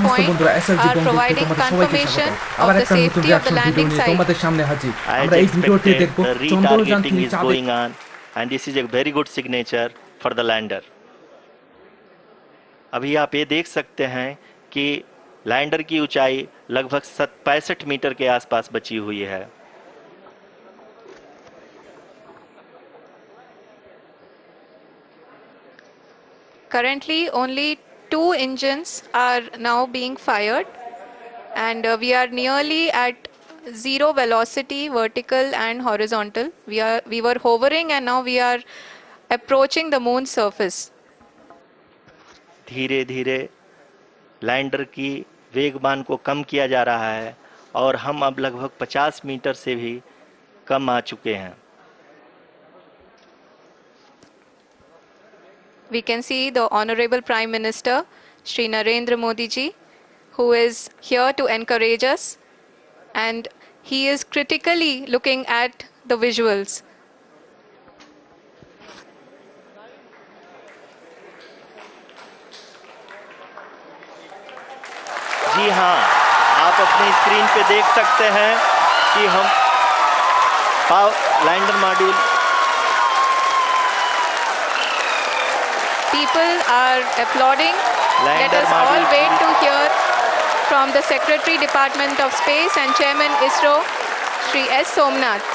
সমস্ত point বন্ধুরা এসএলজি are গং টিভিতে providing তোমাদের সবাইকে confirmation স্বাগত। আবার of the একটা নতুন safety of the reaction video landing নিয়ে site. তোমাদের সামনে হাজির। As আমরা এই ভিডিওতে expected, দেখব the চন্দ্রযান retargeting 3 is চাঁদে going on, and this is a very good signature for the lander. अभी आप ये देख सकते हैं कि लैंडर की ऊंचाई लगभग 65 मीटर के आसपास बची हुई है। Currently, only 2 engines are now being fired, and we are nearly at zero velocity, vertical and horizontal. We were hovering, and now we are approaching the moon's surface. धीरे धीरे लैंडर की वेगमान को कम किया जा रहा है और हम अब लगभग 50 मीटर से भी कम आ चुके हैं। We can see the Honorable Prime Minister, Shri Narendra Modi ji, who is here to encourage us, and he is critically looking at the visuals. जी हाँ, आप अपनी स्क्रीन पे देख सकते हैं कि हम lander module People are applauding. Let Lander us all module wait to hear from the Secretary Department of Space and Chairman ISRO, Shri S. Somnath.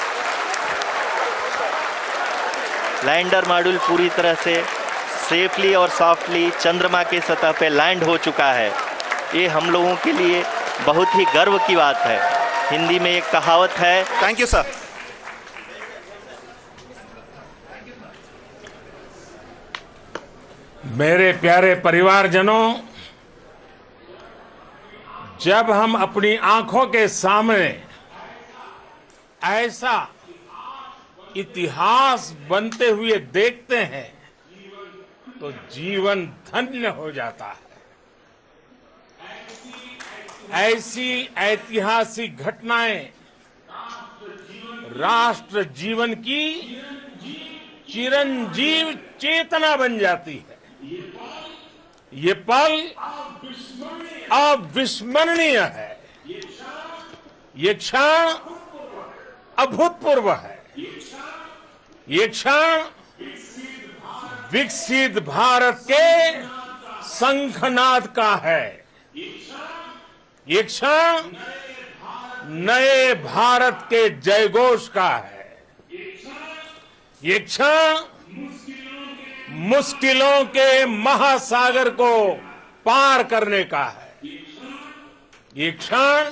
Lander module पूरी तरह से सेफली और सॉफ्टली चंद्रमा के सतह पे लैंड हो चुका है। ये हम लोगों के लिए बहुत ही गर्व की बात है। हिंदी में एक कहावत है। Thank you sir. मेरे प्यारे परिवारजनों, जब हम अपनी आंखों के सामने ऐसा इतिहास बनते हुए देखते हैं तो जीवन धन्य हो जाता है। ऐसी ऐतिहासिक घटनाएं राष्ट्र जीवन की चिरंजीव चेतना बन जाती है। ये पल अविस्मरणीय है। ये क्षण अभूतपूर्व है। ये क्षण विकसित भारत के शंखनाद का है। ये क्षण नए भारत के जयघोष का है। ये क्षण मुश्किलों के महासागर को पार करने का है। ये क्षण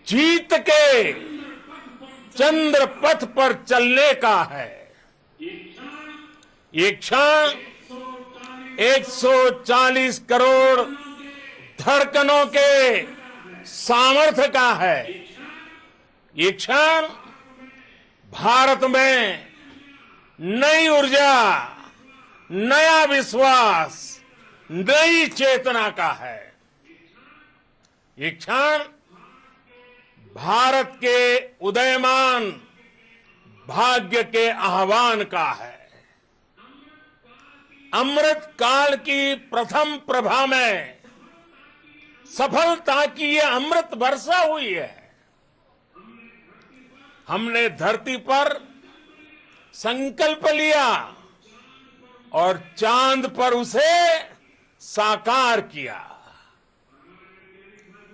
जीत के चंद्र पथ पर चलने का है। ये क्षण 140 करोड़ धड़कनों के सामर्थ्य का है। ये क्षण भारत में नई ऊर्जा, नया विश्वास, नई चेतना का है। ये क्षण भारत के उदयमान भाग्य के आह्वान का है। अमृत काल की प्रथम प्रभा में सफलता की ये अमृत वर्षा हुई है। हमने धरती पर संकल्प लिया और चांद पर उसे साकार किया।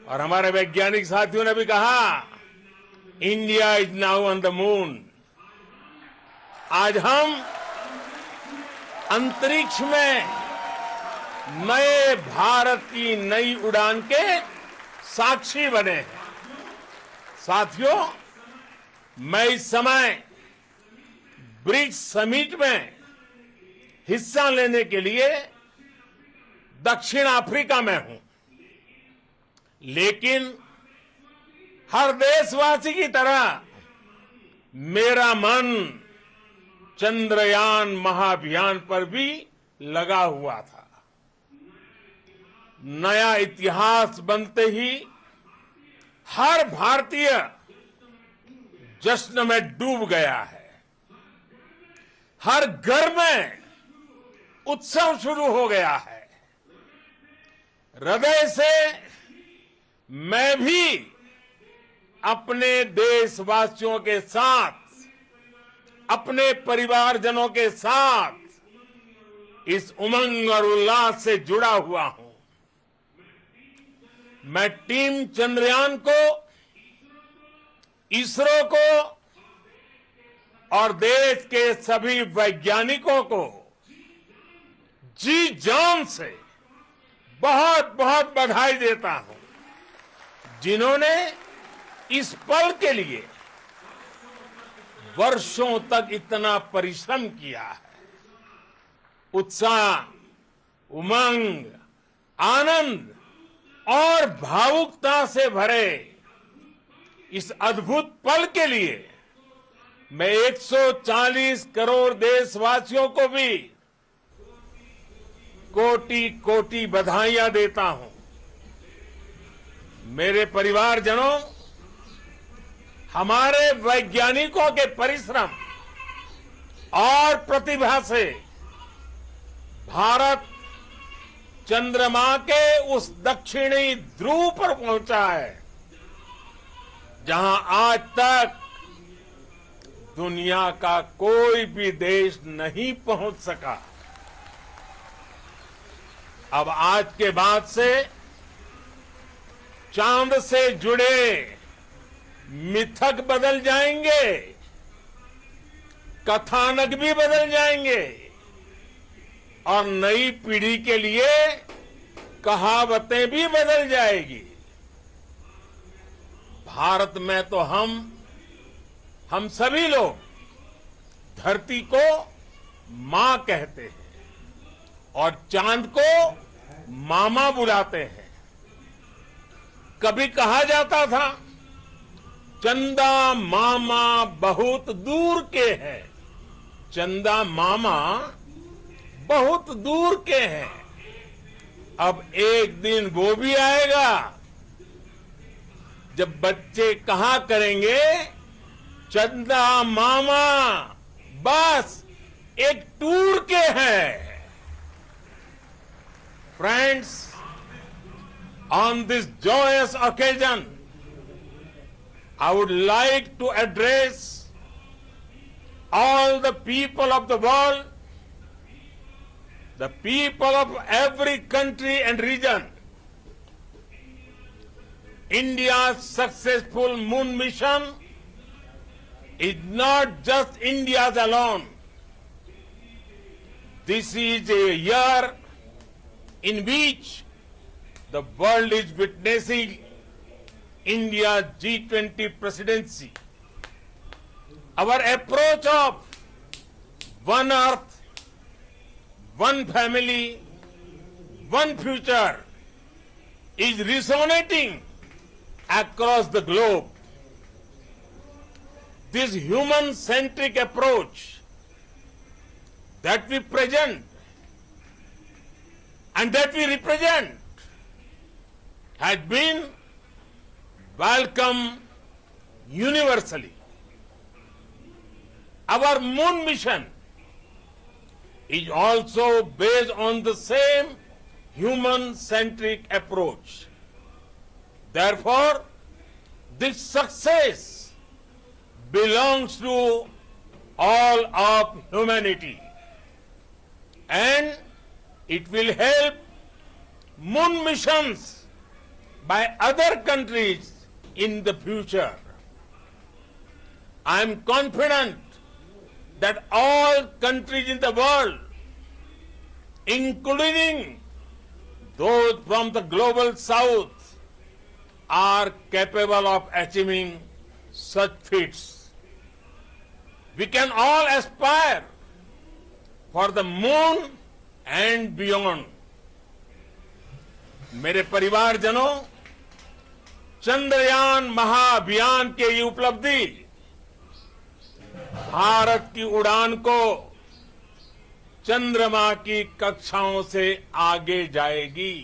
और हमारे वैज्ञानिक साथियों ने भी कहा, India is now on the moon. आज हम अंतरिक्ष में नए भारत की नई उड़ान के साक्षी बने हैं। साथियों, मैं इस समय ब्रिक्स समिट में हिस्सा लेने के लिए दक्षिण अफ्रीका में हूं, लेकिन हर देशवासी की तरह मेरा मन चंद्रयान महाअभियान पर भी लगा हुआ था। नया इतिहास बनते ही हर भारतीय जश्न में डूब गया है। हर घर में उत्सव शुरू हो गया है। हृदय से मैं भी अपने देशवासियों के साथ, अपने परिवारजनों के साथ इस उमंग और उल्लास से जुड़ा हुआ हूं। मैं टीम चंद्रयान को, इसरो को और देश के सभी वैज्ञानिकों को जी जान से बहुत बहुत बधाई देता हूं, जिन्होंने इस पल के लिए वर्षों तक इतना परिश्रम किया है। उत्साह, उमंग, आनंद और भावुकता से भरे इस अद्भुत पल के लिए मैं 140 करोड़ देशवासियों को भी कोटि कोटि बधाइयां देता हूं। मेरे परिवारजनों, हमारे वैज्ञानिकों के परिश्रम और प्रतिभा से भारत चंद्रमा के उस दक्षिणी ध्रुव पर पहुंचा है, जहां आज तक दुनिया का कोई भी देश नहीं पहुंच सका। अब आज के बाद से चांद से जुड़े मिथक बदल जाएंगे, कथानक भी बदल जाएंगे और नई पीढ़ी के लिए कहावतें भी बदल जाएगी। भारत में तो हम सभी लोग धरती को मां कहते हैं और चांद को मामा बुलाते हैं। कभी कहा जाता था, चंदा मामा बहुत दूर के हैं। चंदा मामा बहुत दूर के हैं। अब एक दिन वो भी आएगा जब बच्चे कहा करेंगे, चंदा मामा बस एक टूर के हैं। Friends, on this joyous occasion, I would like to address all the people of the world, the people of every country and region. India's successful moon mission is not just India's alone. This is a year in which the world is witnessing India's G20 presidency. Our approach of one earth, one family, one future is resonating across the globe. This human-centric approach that we present and that we represent has been welcomed universally. Our moon mission is also based on the same human-centric approach. Therefore, this success belongs to all of humanity, and it will help moon missions by other countries in the future. I am confident that all countries in the world, including those from the global south, are capable of achieving such feats. We can all aspire for the moon and beyond. मेरे परिवारजनों, चंद्रयान महाअभियान की ये उपलब्धि भारत की उड़ान को चंद्रमा की कक्षाओं से आगे जाएगी।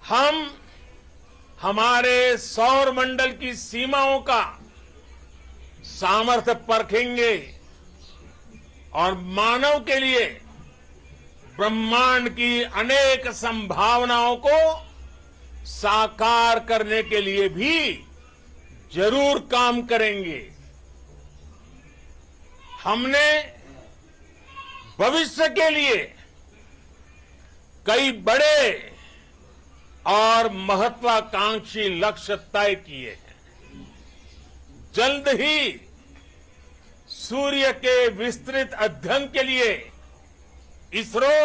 हम हमारे सौर मंडल की सीमाओं का सामर्थ्य परखेंगे और मानव के लिए ब्रह्मांड की अनेक संभावनाओं को साकार करने के लिए भी जरूर काम करेंगे। हमने भविष्य के लिए कई बड़े और महत्वाकांक्षी लक्ष्य तय किए हैं। जल्द ही सूर्य के विस्तृत अध्ययन के लिए ISRO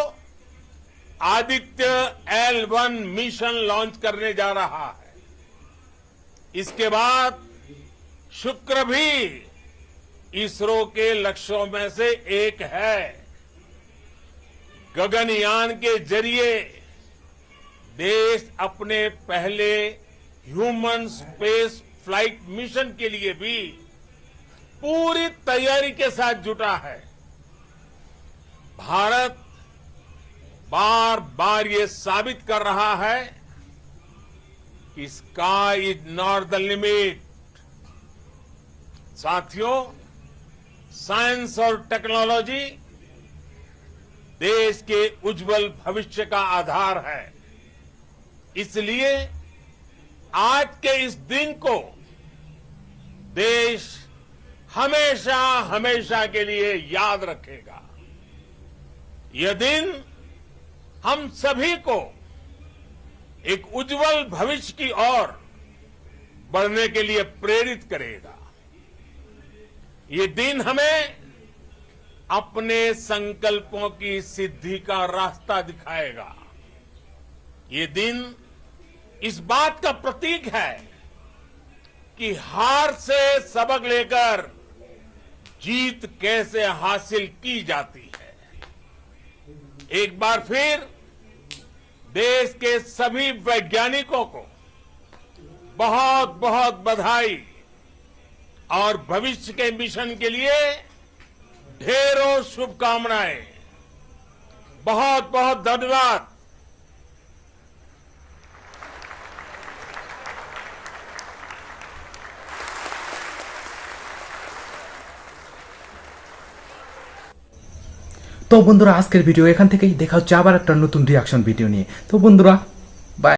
Aditya L1 mission launch करने जा रहा है। इसके बाद शुक्र भी इसरो के लक्ष्यों में से एक है। गगनयान के जरिए देश अपने पहले ह्यूमन स्पेस फ्लाइट मिशन के लिए भी पूरी तैयारी के साथ जुटा है। भारत बार बार ये साबित कर रहा है कि sky is not the limit. साथियों, साइंस और टेक्नोलॉजी देश के उज्जवल भविष्य का आधार है। इसलिए आज के इस दिन को देश हमेशा हमेशा के लिए याद रखेगा। यह दिन हम सभी को एक उज्जवल भविष्य की ओर बढ़ने के लिए प्रेरित करेगा। ये दिन हमें अपने संकल्पों की सिद्धि का रास्ता दिखाएगा। ये दिन इस बात का प्रतीक है कि हार से सबक लेकर जीत कैसे हासिल की जाती है। एक बार फिर देश के सभी वैज्ञानिकों को बहुत बहुत बधाई और भविष्य के मिशन के लिए ढेरों शुभकामनाएं। बहुत बहुत धन्यवाद। তো বন্ধুরা, আজকের ভিডিও এখান থেকেই। দেখা হচ্ছে আবার একটা নতুন রিয়াকশন ভিডিও নিয়ে। তো বন্ধুরা,